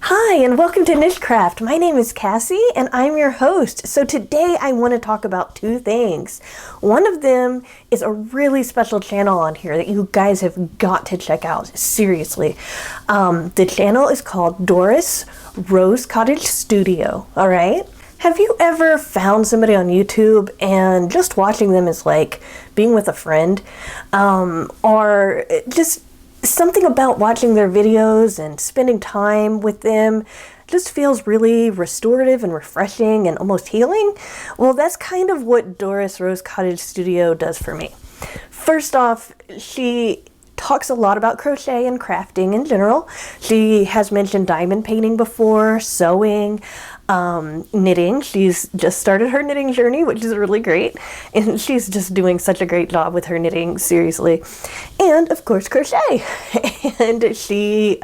Hi, and welcome to NicheCraft. My name is Cassie, and I'm your host. So today I want to talk about two things. One of them is a really special channel on here that you guys have got to check out. Seriously. The channel is called DorisRoseCottageStudio, all right? Have you ever found somebody on YouTube and just watching them is like being with a friend? Or just something about watching their videos and spending time with them just feels really restorative and refreshing and almost healing? Well, that's kind of what Doris Rose Cottage Studio does for me. First off, she talks a lot about crochet and crafting in general. She has mentioned diamond painting before, sewing, knitting. She's just started her knitting journey, which is really great. And she's just doing such a great job with her knitting, seriously. And of course, crochet. And she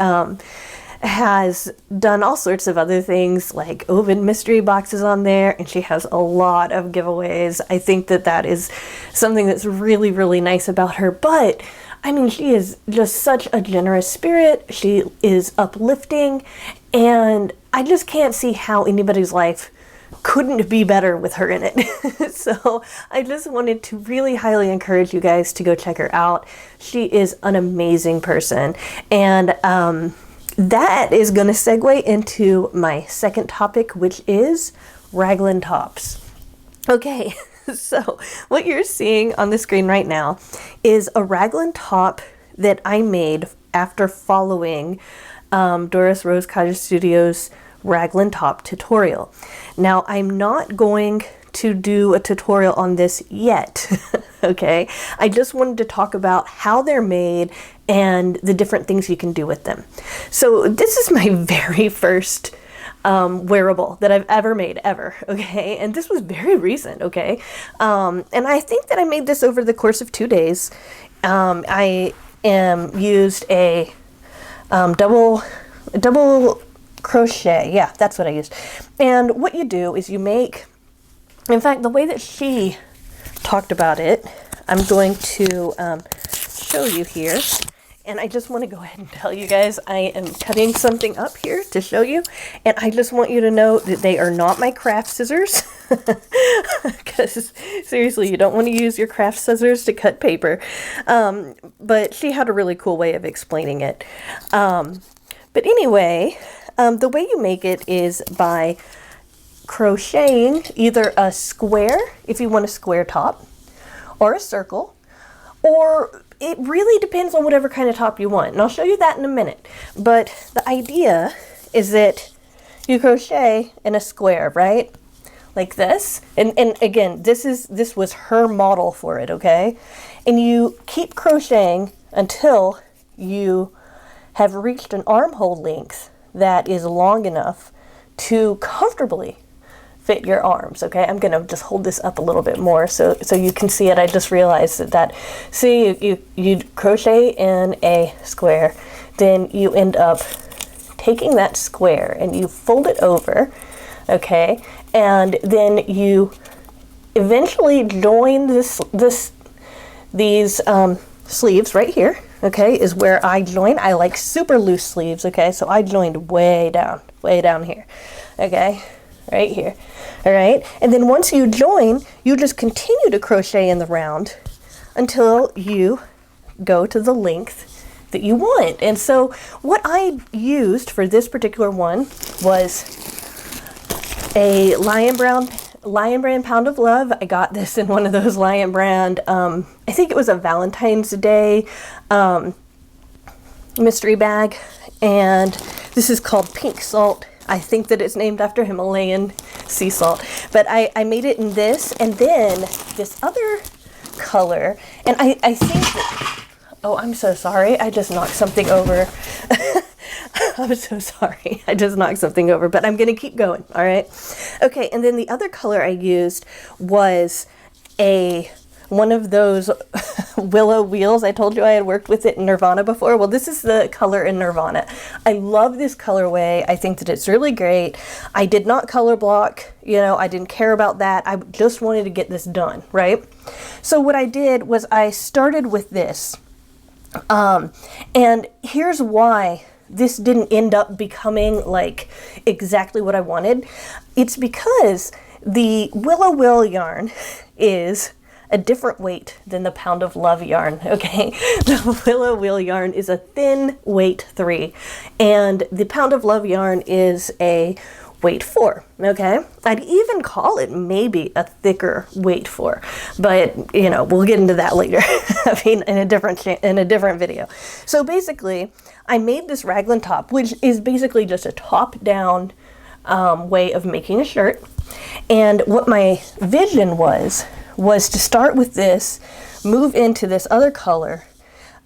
has done all sorts of other things like oven mystery boxes on there, and she has a lot of giveaways. I think that that is something that's really, really nice about her. But I mean, she is just such a generous spirit. She is uplifting, and I just can't see how anybody's life couldn't be better with her in it. So I just wanted to really highly encourage you guys to go check her out. She is an amazing person. And that is going to segue into my second topic, which is Raglan Tops. Okay. So what you're seeing on the screen right now is a raglan top that I made after following Doris Rose Cottage Studio's raglan top tutorial. Now, I'm not going to do a tutorial on this yet, okay? I just wanted to talk about how they're made and the different things you can do with them. So this is my very first wearable that I've ever made, ever, okay? And this was very recent, okay? And I think that I made this over the course of 2 days. I used a double crochet. Yeah, that's what I used. And what you do is you make, in fact, the way that she talked about it, I'm going to show you here. And I just want to go ahead and tell you guys, I am cutting something up here to show you. And I just want you to know that they are not my craft scissors. Because seriously, you don't want to use your craft scissors to cut paper. But she had a really cool way of explaining it. But anyway, the way you make it is by crocheting either a square, if you want a square top, or a circle, or it really depends on whatever kind of top you want. And I'll show you that in a minute. But the idea is that you crochet in a square, right? Like this. And again, this was her model for it, okay? And you keep crocheting until you have reached an armhole length that is long enough to comfortably fit your arms, okay? I'm gonna just hold this up a little bit more so you can see it. I just realized that see, you crochet in a square, then you end up taking that square and you fold it over, okay? And then you eventually join these sleeves right here, okay, is where I join. I like super loose sleeves, okay? So I joined way down here, okay? Right here. All right. And then once you join, you just continue to crochet in the round until you go to the length that you want. And so what I used for this particular one was a Lion Brand Pound of Love. I got this in one of those Lion Brand, I think it was a Valentine's Day mystery bag. And this is called Pink Salt. I think that it's named after Himalayan sea salt. But I made it in this, and then this other color. And I think that, oh, I'm so sorry. I just knocked something over. I'm so sorry. I just knocked something over, but I'm going to keep going. All right. Okay. And then the other color I used was one of those willow wheels. I told you I had worked with it in Nirvana before. Well, this is the color in Nirvana. I love this colorway. I think that it's really great. I did not color block, you know, I didn't care about that. I just wanted to get this done, right? So what I did was I started with this. And here's why this didn't end up becoming like exactly what I wanted, it's because the Willow Will yarn is a different weight than the Pound of Love yarn, okay? The Willow Will yarn is a thin weight 3, and the Pound of Love yarn is a weight 4, okay? I'd even call it maybe a thicker weight 4, but you know, we'll get into that later. I mean, in a different video. So basically, I made this raglan top, which is basically just a top-down way of making a shirt. And what my vision was to start with this, move into this other color,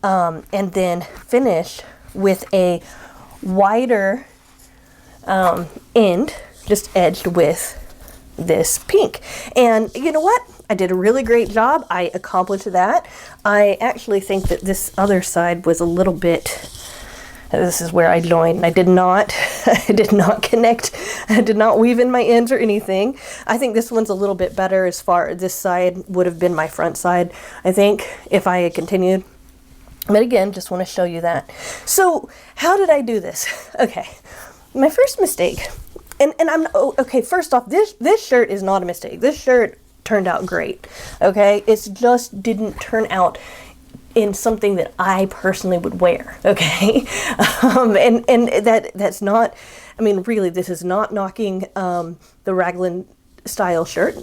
and then finish with a wider end, just edged with this pink. And you know what? I did a really great job. I accomplished that. I actually think that this other side was a little bit, this is where I joined. I did not connect. I did not weave in my ends or anything. I think this one's a little bit better as far, this side would have been my front side, I think, if I had continued. But again, just want to show you that. So how did I do this? Okay, my first mistake, and okay, first off, this shirt is not a mistake. This shirt turned out great, okay? It just didn't turn out in something that I personally would wear, okay? And that's not, I mean, really, this is not knocking the Raglan style shirt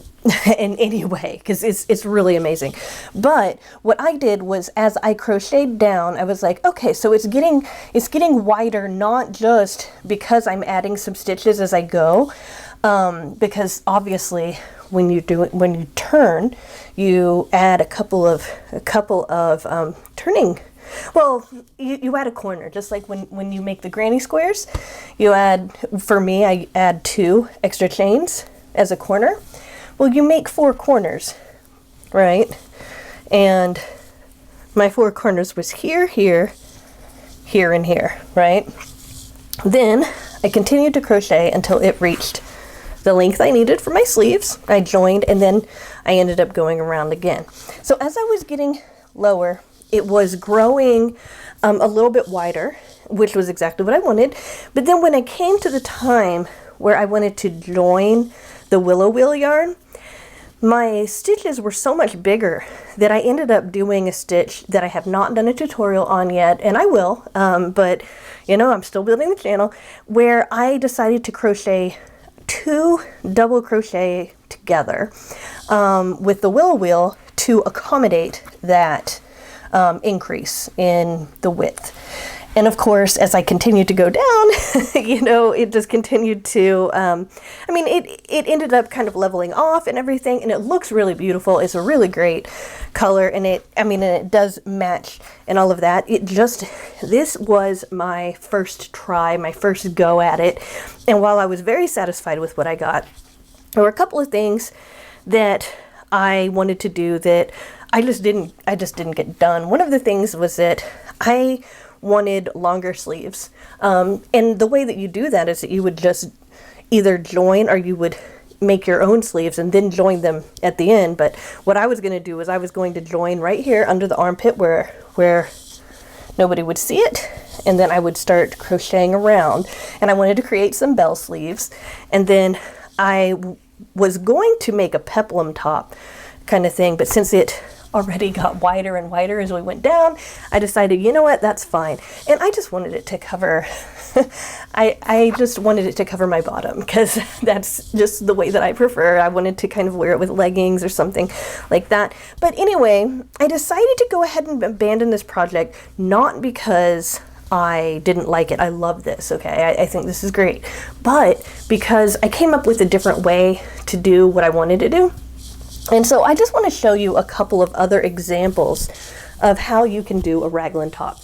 in any way, because it's really amazing. But what I did was, as I crocheted down, I was like, okay, so it's getting wider, not just because I'm adding some stitches as I go, because obviously when you turn, you add a couple of turning. Well, you add a corner, just like when you make the granny squares. You add, for me, I add 2 extra chains as a corner. Well, you make 4 corners, right? And my 4 corners was here, here, here, and here, right? Then I continued to crochet until it reached the length I needed for my sleeves. I joined, and then I ended up going around again. So as I was getting lower, it was growing a little bit wider, which was exactly what I wanted. But then when I came to the time where I wanted to join the Willow Will yarn, my stitches were so much bigger that I ended up doing a stitch that I have not done a tutorial on yet, and I will, but you know, I'm still building the channel, where I decided to crochet 2 double crochet together with the Willow Wheel to accommodate that increase in the width. And of course, as I continued to go down, you know, it just continued to, I mean, it ended up kind of leveling off and everything, and it looks really beautiful. It's a really great color, and it does match and all of that. This was my first try, my first go at it. And while I was very satisfied with what I got, there were a couple of things that I wanted to do that I just didn't get done. One of the things was that I wanted longer sleeves, and the way that you do that is that you would just either join, or you would make your own sleeves and then join them at the end. But what I was going to do is I was going to join right here under the armpit where nobody would see it, and then I would start crocheting around, and I wanted to create some bell sleeves. And then I was going to make a peplum top kind of thing, but since it already got wider and wider as we went down, I decided, you know what, that's fine. And I just wanted it to cover, I just wanted it to cover my bottom, because that's just the way that I prefer. I wanted to kind of wear it with leggings or something like that. But anyway, I decided to go ahead and abandon this project, not because I didn't like it. I love this, okay? I think this is great. But because I came up with a different way to do what I wanted to do. And so I just want to show you a couple of other examples of how you can do a raglan top.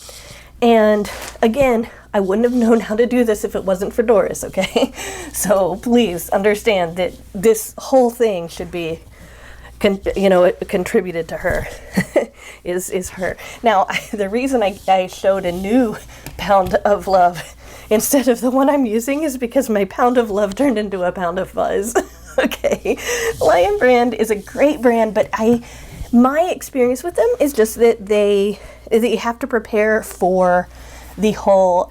And again, I wouldn't have known how to do this if it wasn't for Doris, okay? So please understand that this whole thing should be, contributed to her, is her. Now, the reason I showed a new Pound of Love instead of the one I'm using is because my Pound of Love turned into a Pound of Fuzz. Okay, Lion brand is a great brand, but my experience with them is just that you have to prepare for the whole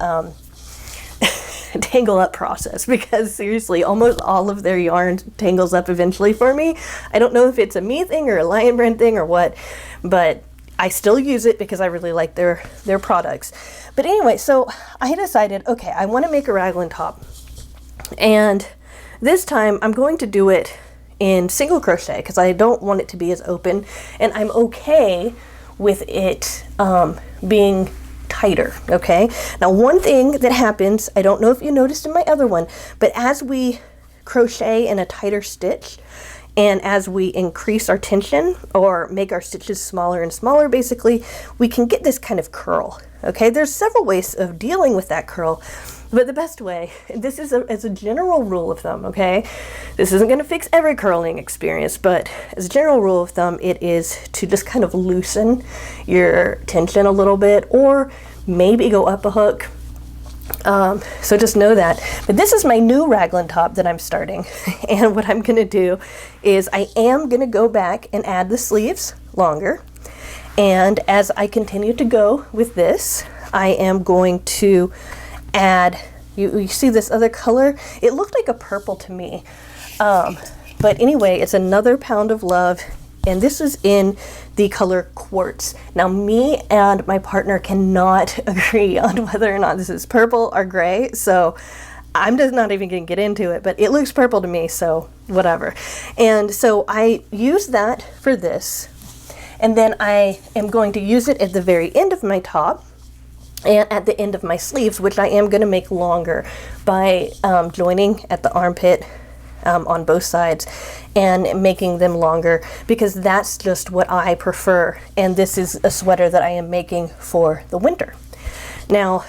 tangle up process, because seriously, almost all of their yarn tangles up eventually for me. I don't know if it's a me thing or a Lion Brand thing or what, but I still use it because I really like their products. But anyway, so I decided, okay, I want to make a raglan top, and this time I'm going to do it in single crochet because I don't want it to be as open, and I'm okay with it being tighter. Okay, now one thing that happens, I don't know if you noticed in my other one, but as we crochet in a tighter stitch, and as we increase our tension or make our stitches smaller and smaller, basically, we can get this kind of curl. Okay, there's several ways of dealing with that curl, but the best way, this is as a general rule of thumb, okay? This isn't going to fix every curling experience, but as a general rule of thumb, it is to just kind of loosen your tension a little bit, or maybe go up a hook. So just know that. But this is my new raglan top that I'm starting, and what I'm going to do is I am going to go back and add the sleeves longer, and as I continue to go with this, I am going to add, you see this other color? It looked like a purple to me, but anyway, it's another Pound of Love, and this is in the color Quartz. Now, me and my partner cannot agree on whether or not this is purple or gray, so I'm just not even going to get into it, but it looks purple to me, so whatever. And so I use that for this, and then I am going to use it at the very end of my top and at the end of my sleeves, which I am going to make longer by joining at the armpit on both sides and making them longer, because that's just what I prefer, and this is a sweater that I am making for the winter. Now,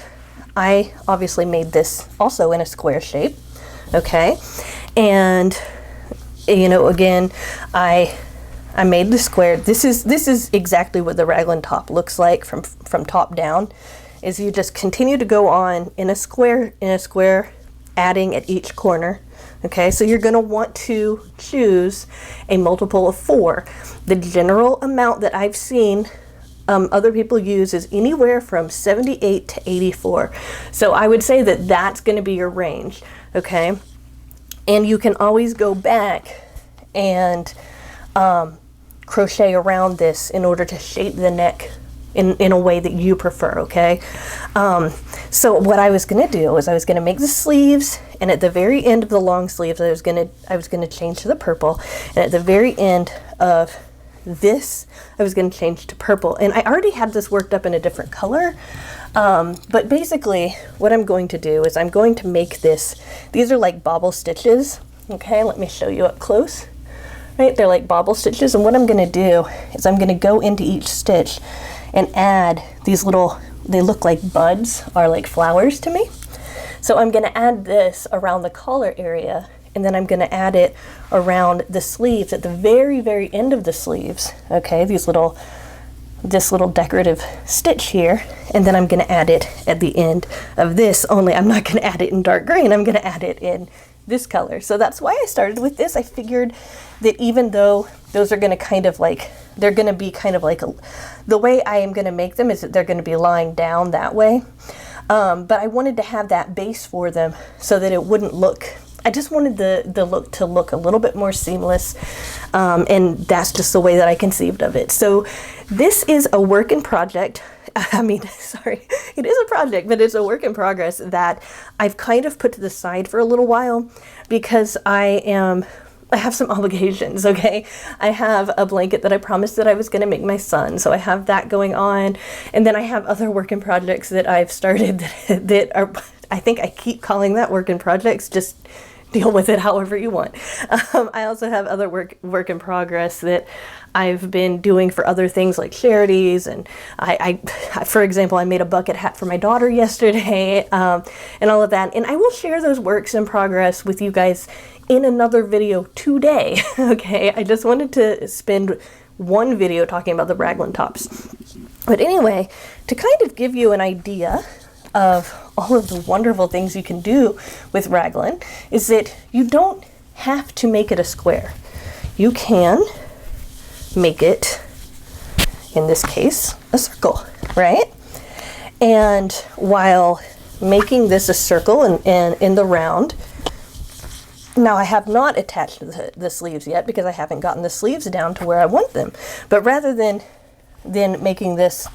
I obviously made this also in a square shape, okay, and you know, again, I made the square. This is exactly what the raglan top looks like from top down, is you just continue to go on in a square, adding at each corner. Okay, so you're going to want to choose a multiple of 4. The general amount that I've seen other people use is anywhere from 78 to 84. So I would say that that's going to be your range. Okay, and you can always go back and crochet around this in order to shape the neck in a way that you prefer, okay? So what I was going to do is I was going to make the sleeves, and at the very end of the long sleeves I was going to change to the purple, and at the very end of this I was going to change to purple. And I already had this worked up in a different color, but basically what I'm going to do is I'm going to make this, these are like bobble stitches, okay? Let me show you up close. Right, they're like bobble stitches, and what I'm going to do is I'm going to go into each stitch and add these little, they look like buds or like flowers to me. So I'm going to add this around the collar area, and then I'm going to add it around the sleeves at the very, very end of the sleeves. Okay, this little decorative stitch here, and then I'm going to add it at the end of this, only I'm not going to add it in dark green, I'm going to add it in this color. So that's why I started with this. I figured that even though those are going to kind of like, they're going to be kind of like, the way I am going to make them is that they're going to be lying down that way. But I wanted to have that base for them so that it wouldn't look, I just wanted the look to look a little bit more seamless. And that's just the way that I conceived of it. So this is a work in project. I mean, sorry, it is a project, but it's a work in progress that I've kind of put to the side for a little while because I have some obligations, okay? I have a blanket that I promised that I was going to make my son, so I have that going on, and then I have other work in projects that I've started that are, I think I keep calling that work in projects, just deal with it however you want. I also have other work in progress that I've been doing for other things like charities, and I for example, I made a bucket hat for my daughter yesterday, and all of that, and I will share those works in progress with you guys in another video today. Okay, I just wanted to spend one video talking about the Raglan tops. But anyway, to kind of give you an idea of all of the wonderful things you can do with raglan is that you don't have to make it a square. You can make it, in this case, a circle, right? And while making this a circle and in the round. Now I have not attached the sleeves yet because I haven't gotten the sleeves down to where I want them. But rather than making this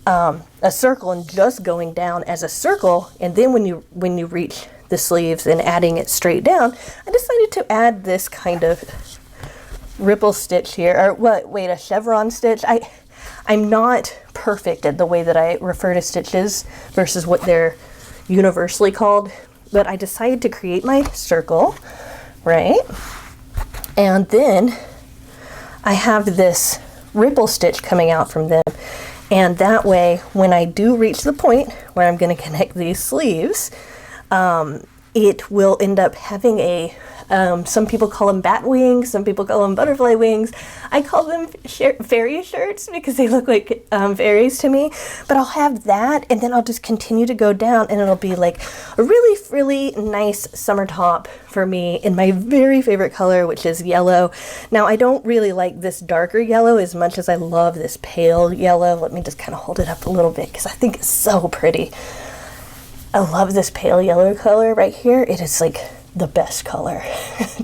a circle and just going down as a circle, and then when you reach the sleeves and adding it straight down, I decided to add this kind of ripple stitch here, or wait, a chevron stitch. I'm not perfect at the way that I refer to stitches versus what they're universally called, but I decided to create my circle, right? And then I have this ripple stitch coming out from them. And that way, when I do reach the point where I'm going to connect these sleeves, it will end up having a, some people call them bat wings, some people call them butterfly wings. I call them fairy shirts because they look like fairies to me. But I'll have that, and then I'll just continue to go down, and it'll be like a really, really nice summer top for me in my very favorite color, which is yellow. Now, I don't really like this darker yellow as much as I love this pale yellow. Let me just kind of hold it up a little bit because I think it's so pretty. I love this pale yellow color right here. It is like the best color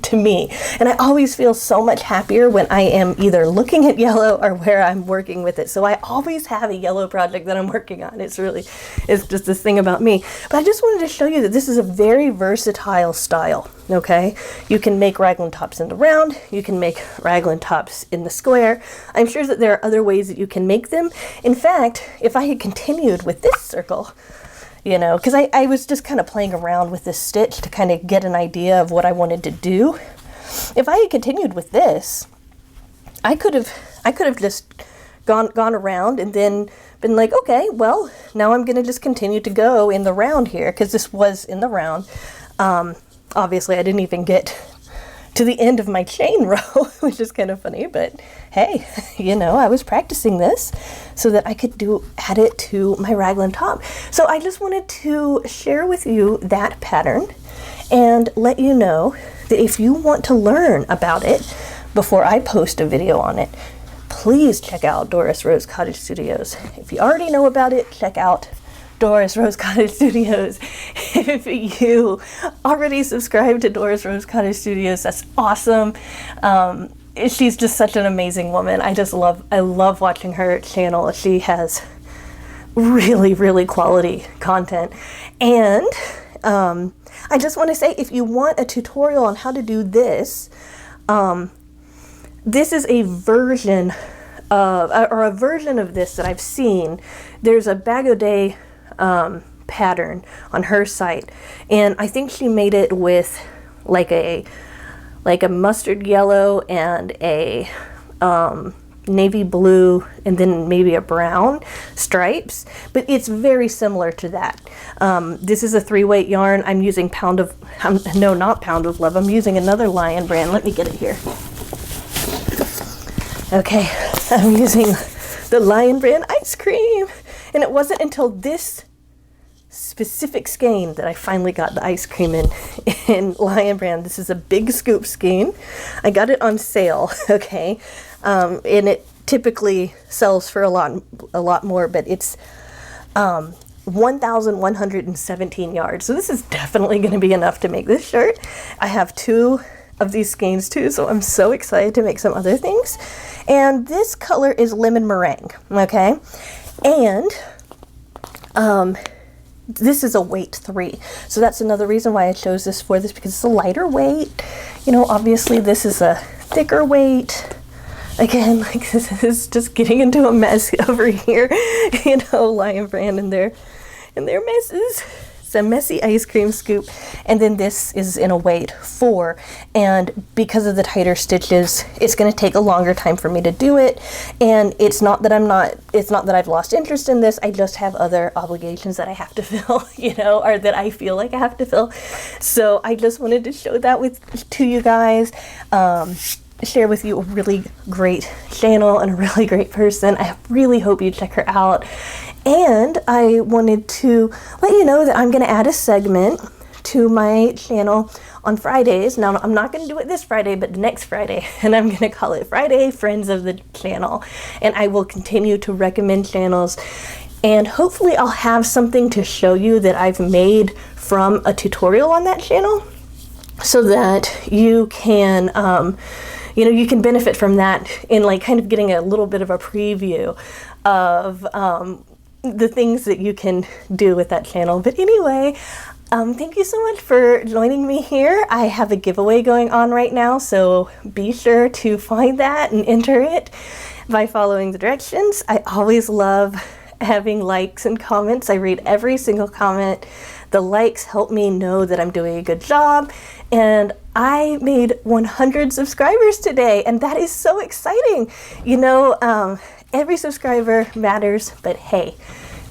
to me. And I always feel so much happier when I am either looking at yellow or where I'm working with it. So I always have a yellow project that I'm working on. It's just this thing about me. But I just wanted to show you that this is a very versatile style, okay? You can make raglan tops in the round. You can make raglan tops in the square. I'm sure that there are other ways that you can make them. In fact, if I had continued with this circle, you know, because I was just kind of playing around with this stitch to kind of get an idea of what I wanted to do. If I had continued with this, I could have just gone around and then been like, okay, well, now I'm going to just continue to go in the round here because this was in the round. Obviously, I didn't even get to the end of my chain row, which is kind of funny, but hey, you know, I was practicing this so that I could add it to my raglan top. So I just wanted to share with you that pattern and let you know that if you want to learn about it before I post a video on it, please check out Doris Rose Cottage Studios. If you already know about it, check out Doris Rose Cottage Studios. If you already subscribed to Doris Rose Cottage Studios, that's awesome. She's just such an amazing woman. I love watching her channel. She has really, really quality content. And I just want to say, if you want a tutorial on how to do this, this is a version of this that I've seen. There's a Bag O' Day pattern on her site, and I think she made it with like a mustard yellow and a navy blue and then maybe a brown stripes, but it's very similar to that. This is a 3-weight yarn. I'm using not Pound of Love. I'm using another Lion brand. Let me get it here. Okay, I'm using the Lion brand ice cream, and it wasn't until this specific skein that I finally got the ice cream in Lion brand. This is a big scoop skein. I got it on sale, okay, and it typically sells for a lot more, but it's 1,117 yards. So this is definitely going to be enough to make this shirt. I have 2 of these skeins too, so I'm so excited to make some other things. And this color is Lemon Meringue, okay, and this is a weight 3, so that's another reason why I chose this because it's a lighter weight. You know, obviously this is a thicker weight. Again, like, this is just getting into a mess over here. You know, Lion brand and their messes. It's a messy ice cream scoop. And then this is in a weight 4, and because of the tighter stitches, it's going to take a longer time for me to do it. And it's not that I've lost interest in this. I just have other obligations that I have to fill, you know, or that I feel like I have to fill. So I just wanted to show that to you guys. Share with you a really great channel and a really great person. I really hope you check her out. And I wanted to let you know that I'm going to add a segment to my channel on Fridays. Now, I'm not going to do it this Friday, but next Friday, and I'm going to call it Friday Friends of the Channel. And I will continue to recommend channels And hopefully I'll have something to show you that I've made from a tutorial on that channel, so that you can, you know, you can benefit from that in like kind of getting a little bit of a preview of the things that you can do with that channel. But anyway, thank you so much for joining me here. I have a giveaway going on right now, so be sure to find that and enter it by following the directions. I always love having likes and comments. I read every single comment. The likes help me know that I'm doing a good job, and I made 100 subscribers today, and that is so exciting. You know, every subscriber matters, but hey,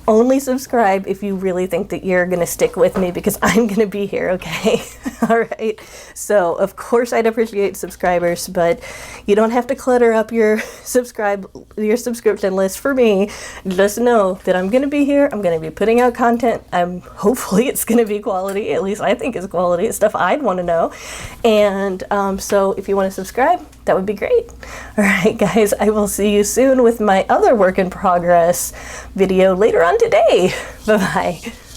only subscribe if you really think that you're gonna stick with me, because I'm gonna be here, okay? All right, so of course I'd appreciate subscribers, but you don't have to clutter up your subscription list for me. Just know that I'm gonna be here, I'm gonna be putting out content. Hopefully it's gonna be quality, at least I think it's quality. It's stuff I'd wanna know. And so if you wanna subscribe, that would be great. All right, guys, I will see you soon with my other work in progress video later on today. Bye-bye.